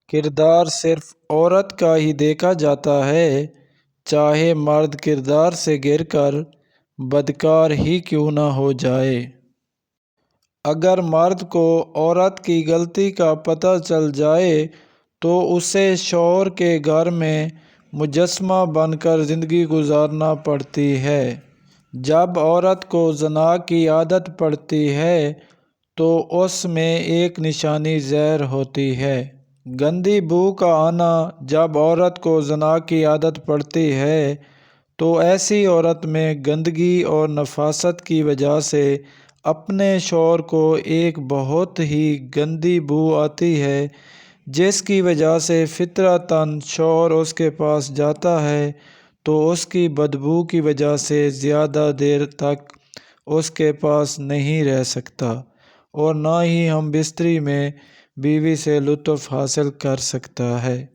کردار صرف عورت کا ہی دیکھا جاتا ہے، چاہے مرد کردار سے گر کر بدکار ہی کیوں نہ ہو جائے۔ اگر مرد کو عورت کی غلطی کا پتہ چل جائے تو اسے شوہر کے گھر میں مجسمہ بن کر زندگی گزارنا پڑتی ہے۔ جب عورت کو زنا کی عادت پڑتی ہے تو اس میں ایک نشانی زہر ہوتی ہے۔ گندی بو کا آنا جب عورت کو زنا کی عادت پڑتی ہے تو ایسی عورت میں گندگی اور نفاست کی وجہ سے اپنے شوہر کو ایک بہت ہی گندی بو آتی ہے، جس کی وجہ سے فطرتاً شوہر اس کے پاس جاتا ہے تو اس کی بدبو کی وجہ سے زیادہ دیر تک اس کے پاس نہیں رہ سکتا اور نہ ہی ہم بستری میں بیوی سے لطف حاصل کر سکتا ہے۔